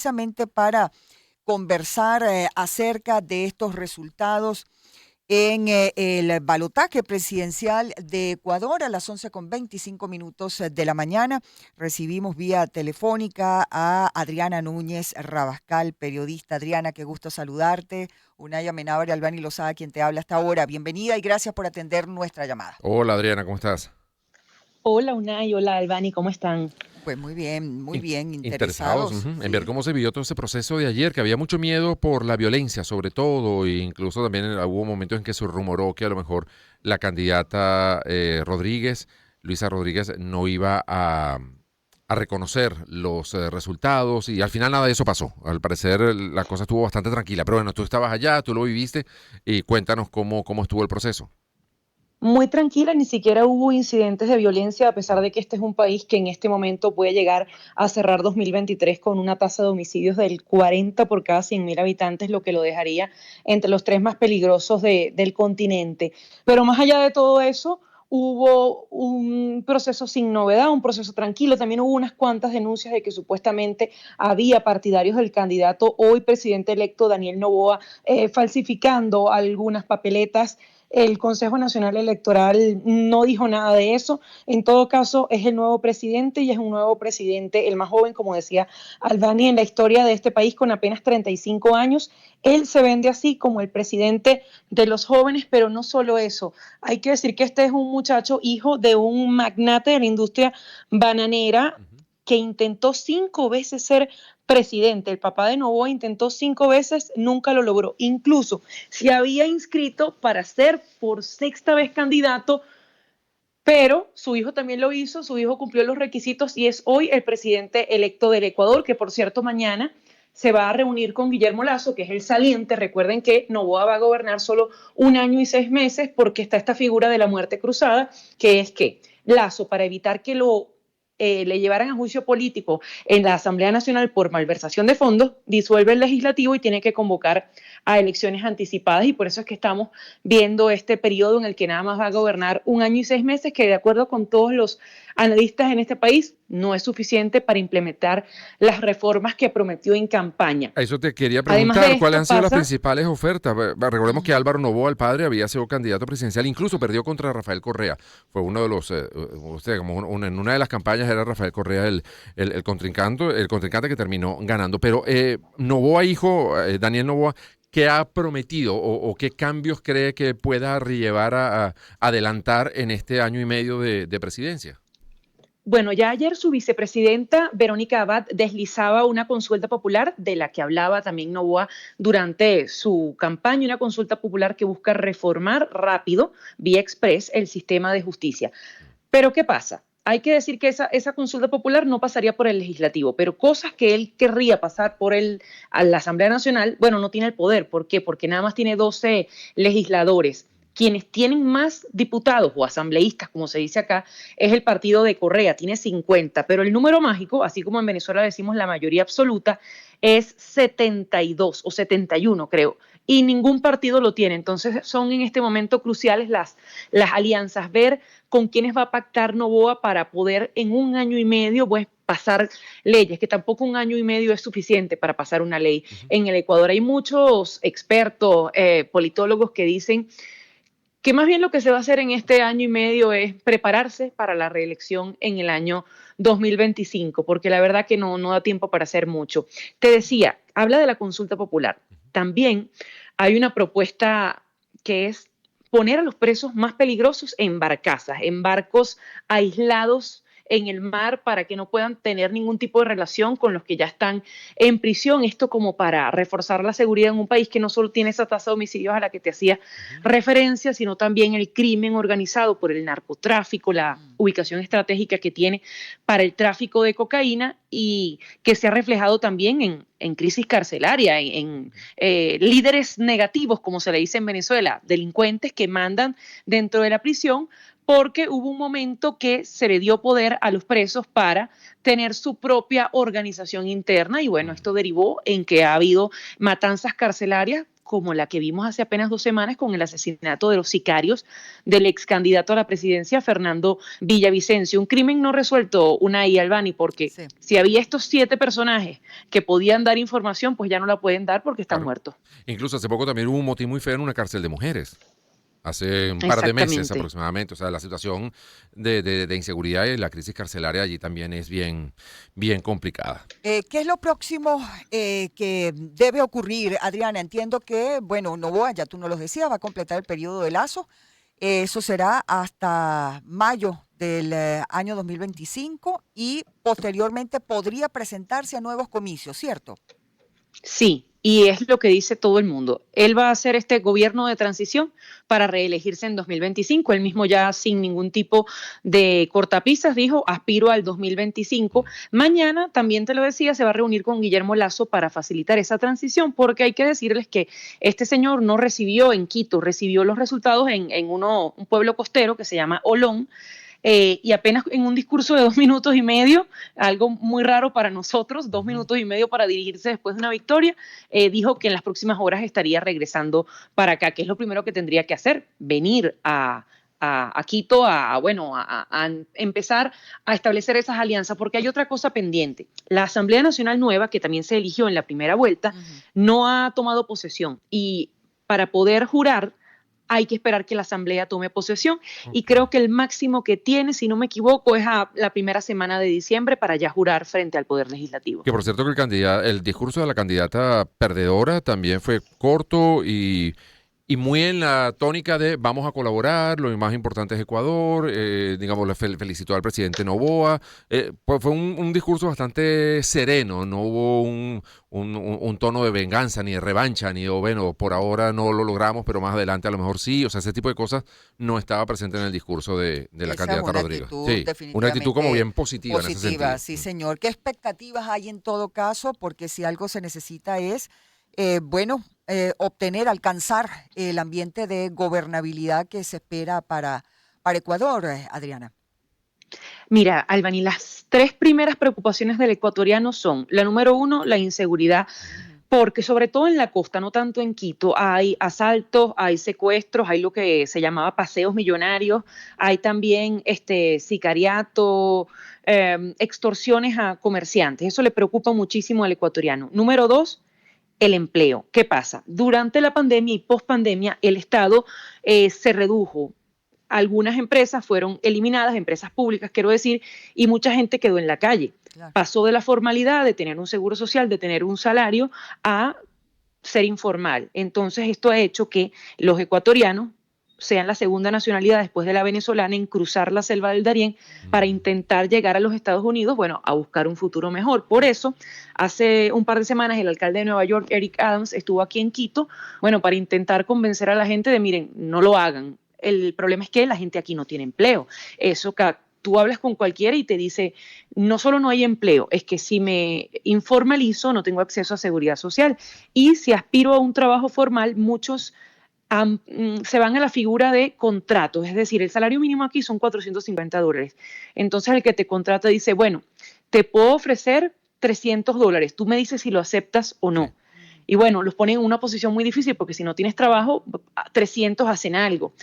precisamente para conversar acerca de estos resultados en el balotaje presidencial de Ecuador a las 11:25 de la mañana. Recibimos vía telefónica a Adriana Núñez Rabascal, periodista. Adriana, qué gusto saludarte. Unai Amenábar y Albani Lozada, quien te habla hasta ahora. Bienvenida y gracias por atender nuestra llamada. Hola Adriana, ¿cómo estás? Hola Unai, hola Albani, ¿cómo están? Pues muy In- bien, Interesados, interesados, en ver sí. cómo se vivió todo ese proceso de ayer, que había mucho miedo por la violencia, sobre todo, e incluso también hubo momentos en que se rumoró que a lo mejor la candidata Luisa Rodríguez, no iba a reconocer los resultados y al final nada de eso pasó. Al parecer la cosa estuvo bastante tranquila, pero bueno, tú estabas allá, tú lo viviste y cuéntanos cómo estuvo el proceso. Muy tranquila, ni siquiera hubo incidentes de violencia, a pesar de que este es un país que en este momento puede llegar a cerrar 2023 con una tasa de homicidios del 40 por cada 100.000 habitantes, lo que lo dejaría entre los tres más peligrosos del continente. Pero más allá de todo eso, hubo un proceso sin novedad, un proceso tranquilo. También hubo unas cuantas denuncias de que supuestamente había partidarios del candidato hoy presidente electo Daniel Noboa falsificando algunas papeletas. El Consejo Nacional Electoral no dijo nada de eso. En todo caso, es el nuevo presidente y es un nuevo presidente, el más joven, como decía Albani, en la historia de este país con apenas 35 años. Él se vende así como el presidente de los jóvenes, pero no solo eso. Hay que decir que este es un muchacho hijo de un magnate de la industria bananera Ujú. que intentó 5 veces ser presidente. El papá de Novoa intentó 5 veces, nunca lo logró. Incluso se había inscrito para ser por sexta vez candidato, pero su hijo también lo hizo, su hijo cumplió los requisitos y es hoy el presidente electo del Ecuador, que por cierto mañana se va a reunir con Guillermo Lasso, que es el saliente. Recuerden que Noboa va a gobernar solo 1 año y 6 meses porque está esta figura de la muerte cruzada, que es que Lasso, para evitar que le llevaran a juicio político en la Asamblea Nacional por malversación de fondos, disuelve el legislativo y tiene que convocar a elecciones anticipadas, y por eso es que estamos viendo este periodo en el que nada más va a gobernar 1 año y 6 meses, que de acuerdo con todos los analistas en este país no es suficiente para implementar las reformas que prometió en campaña. A eso te quería Además de preguntar, ¿cuáles esto han sido las pasa, principales ofertas? Recordemos que Álvaro Noboa, el padre, había sido candidato presidencial, incluso perdió contra Rafael Correa. Fue uno de los, como en una de las campañas era Rafael Correa el contrincante que terminó ganando. Pero Noboa, hijo, Daniel Noboa, ¿qué ha prometido o qué cambios cree que pueda llevar a adelantar en este año y medio de presidencia? bueno, ya ayer su vicepresidenta Verónica Abad deslizaba una consulta popular de la que hablaba también Novoa durante su campaña, una consulta popular que busca reformar rápido, vía express, el sistema de justicia. Pero ¿qué pasa? Hay que decir que esa consulta popular no pasaría por el legislativo, pero cosas que él querría pasar por a la Asamblea Nacional, bueno, no tiene el poder. ¿Por qué? Porque nada más tiene 12 legisladores. Quienes tienen más diputados o asambleístas, como se dice acá, es el partido de Correa, tiene 50, pero el número mágico, así como en Venezuela decimos la mayoría absoluta, es 72 o 71, creo, y ningún partido lo tiene. Entonces son en este momento cruciales las alianzas, ver con quiénes va a pactar Noboa para poder en 1 año y medio pues pasar leyes, que tampoco 1 año y medio es suficiente para pasar una ley. Ujú. En el Ecuador hay muchos expertos, politólogos que dicen que más bien lo que se va a hacer en este año y medio es prepararse para la reelección en el año 2025, porque la verdad que no da tiempo para hacer mucho. Te decía, habla de la consulta popular. También hay una propuesta que es poner a los presos más peligrosos en barcazas, en barcos aislados en el mar, para que no puedan tener ningún tipo de relación con los que ya están en prisión. Esto como para reforzar la seguridad en un país que no solo tiene esa tasa de homicidios a la que te hacía Ujú. referencia, sino también el crimen organizado por el narcotráfico, la ubicación estratégica que tiene para el tráfico de cocaína, y que se ha reflejado también en crisis carcelaria, líderes negativos, como se le dice en Venezuela, delincuentes que mandan dentro de la prisión, porque hubo un momento que se le dio poder a los presos para tener su propia organización interna, y bueno, Ujú. esto derivó en que ha habido matanzas carcelarias como la que vimos hace apenas 2 semanas con el asesinato de los sicarios del ex candidato a la presidencia, Fernando Villavicencio. Un crimen no resuelto, Unai y Albani, porque Sí. si había estos 7 personajes que podían dar información, pues ya no la pueden dar porque están Claro. muertos. Incluso hace poco también hubo un motín muy feo en una cárcel de mujeres. Hace un par de meses Exactamente. aproximadamente. O sea, la situación de inseguridad y la crisis carcelaria allí también es bien, bien complicada. ¿Qué es lo próximo que debe ocurrir, Adriana? Entiendo que, bueno, Noboa, ya tú nos lo decías, va a completar el periodo de lazo. Eso será hasta mayo del año 2025 y posteriormente podría presentarse a nuevos comicios, ¿cierto? Sí, y es lo que dice todo el mundo. Él va a hacer este gobierno de transición para reelegirse en 2025. Él mismo ya sin ningún tipo de cortapisas dijo, aspiro al 2025. Mañana, también te lo decía, se va a reunir con Guillermo Lasso para facilitar esa transición, porque hay que decirles que este señor no recibió en Quito, recibió los resultados en un pueblo costero que se llama Olón, y apenas en un discurso de 2 minutos y medio, algo muy raro para nosotros, 2 minutos y medio para dirigirse después de una victoria, dijo que en las próximas horas estaría regresando para acá, que es lo primero que tendría que hacer, venir a Quito a empezar a establecer esas alianzas, porque hay otra cosa pendiente. La Asamblea Nacional Nueva, que también se eligió en la primera vuelta, no ha tomado posesión y para poder jurar hay que esperar que la Asamblea tome posesión y creo que el máximo que tiene, si no me equivoco, es a la primera semana de diciembre para ya jurar frente al Poder Legislativo. Que por cierto que el discurso de la candidata perdedora también fue corto y muy en la tónica de vamos a colaborar, lo más importante es Ecuador, digamos, le felicitó al presidente Noboa. Pues fue un discurso bastante sereno, no hubo un tono de venganza, ni de revancha, ni de, bueno, por ahora no lo logramos, pero más adelante a lo mejor sí. O sea, ese tipo de cosas no estaba presente en el discurso de la Esa es candidata una Rodríguez. actitud Sí, una actitud como definitivamente bien positiva en ese sentido. positiva, sí, señor. ¿Qué expectativas hay en todo caso? Porque si algo se necesita es, obtener, alcanzar el ambiente de gobernabilidad que se espera para Ecuador, Adriana. Mira, Albany, las 3 primeras preocupaciones del ecuatoriano son, la número 1, la inseguridad, porque sobre todo en la costa, no tanto en Quito, hay asaltos, hay secuestros, hay lo que se llamaba paseos millonarios, hay también sicariato, extorsiones a comerciantes. Eso le preocupa muchísimo al ecuatoriano. Número 2, el empleo. ¿Qué pasa? Durante la pandemia y pospandemia, el Estado se redujo. Algunas empresas fueron eliminadas, empresas públicas, quiero decir, y mucha gente quedó en la calle. Claro. Pasó de la formalidad, de tener un seguro social, de tener un salario, a ser informal. Entonces, esto ha hecho que los ecuatorianos sean la segunda nacionalidad después de la venezolana en cruzar la selva del Darién para intentar llegar a los Estados Unidos, bueno, a buscar un futuro mejor. Por eso, hace un par de semanas el alcalde de Nueva York, Eric Adams, estuvo aquí en Quito, bueno, para intentar convencer a la gente de, miren, no lo hagan. El problema es que la gente aquí no tiene empleo. Eso que tú hablas con cualquiera y te dice, no solo no hay empleo, es que si me informalizo no tengo acceso a seguridad social. Y si aspiro a un trabajo formal, muchos se van a la figura de contratos, es decir, el salario mínimo aquí son $450. Entonces el que te contrata dice, bueno, te puedo ofrecer $300, tú me dices si lo aceptas o no. Y bueno, los ponen en una posición muy difícil porque si no tienes trabajo, 300 hacen algo.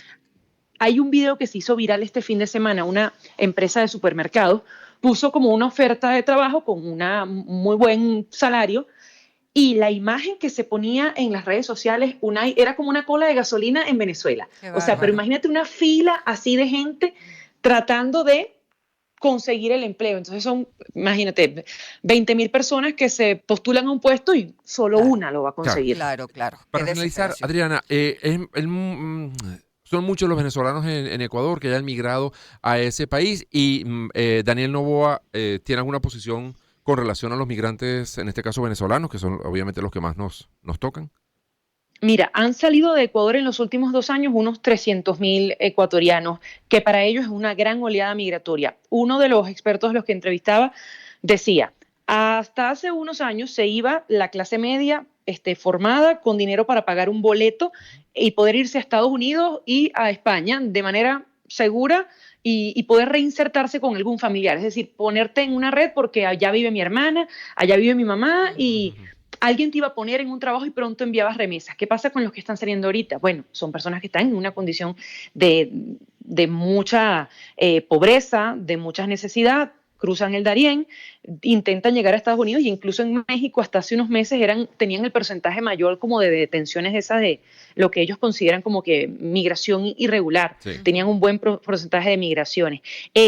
Hay un video que se hizo viral este fin de semana, una empresa de supermercados puso como una oferta de trabajo con un muy buen salario y la imagen que se ponía en las redes sociales era como una cola de gasolina en Venezuela. O sea, pero imagínate una fila así de gente tratando de conseguir el empleo. Entonces imagínate, 20.000 personas que se postulan a un puesto y solo una lo va a conseguir. Claro. Para finalizar, Adriana, son muchos los venezolanos en Ecuador que hayan migrado a ese país y Daniel Noboa tiene alguna posición con relación a los migrantes, en este caso venezolanos, que son obviamente los que más nos tocan. Mira, han salido de Ecuador en los últimos 2 años unos 300.000 ecuatorianos, que para ellos es una gran oleada migratoria. Uno de los expertos, los que entrevistaba, decía, hasta hace unos años se iba la clase media formada con dinero para pagar un boleto y poder irse a Estados Unidos y a España de manera segura y poder reinsertarse con algún familiar. Es decir, ponerte en una red porque allá vive mi hermana, allá vive mi mamá y alguien te iba a poner en un trabajo y pronto enviabas remesas. ¿Qué pasa con los que están saliendo ahorita? Bueno, son personas que están en una condición de mucha pobreza, de mucha necesidad, cruzan el Darién, intentan llegar a Estados Unidos y incluso en México hasta hace unos meses tenían el porcentaje mayor como de detenciones esas de lo que ellos consideran como que migración irregular. Sí. Tenían un buen porcentaje de migraciones.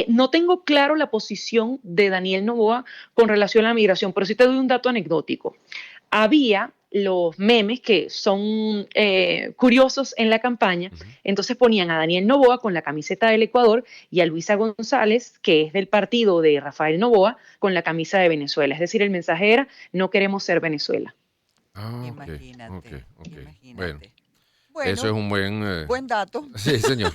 No tengo claro la posición de Daniel Noboa con relación a la migración, pero sí te doy un dato anecdótico. Había los memes que son curiosos en la campaña, entonces ponían a Daniel Noboa con la camiseta del Ecuador y a Luisa González, que es del partido de Rafael Noboa, con la camisa de Venezuela. Es decir, el mensaje era, no queremos ser Venezuela. Ah, Imagínate. Bueno, Bueno, eso es un buen dato. Sí, señor.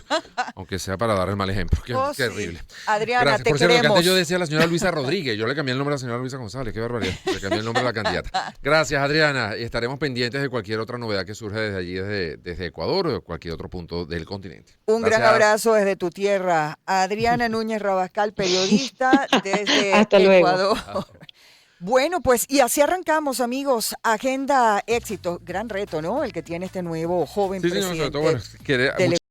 Aunque sea para dar el mal ejemplo. Qué Oh, sí. terrible. Adriana, Gracias. te Por cierto, que queremos. antes yo decía a la señora Luisa Rodríguez. Yo le cambié el nombre a la señora Luisa González. Qué barbaridad. Le cambié el nombre a la candidata. Gracias, Adriana. Y estaremos pendientes de cualquier otra novedad que surja desde allí, desde Ecuador o de cualquier otro punto del continente. Un Gracias. gran abrazo desde tu tierra. Adriana Núñez Rabascal, periodista desde Hasta luego. Ecuador. Bueno, pues y así arrancamos, amigos. Agenda éxito, gran reto, ¿no? El que tiene este nuevo joven Sí, señor, sobre presidente todo, bueno, del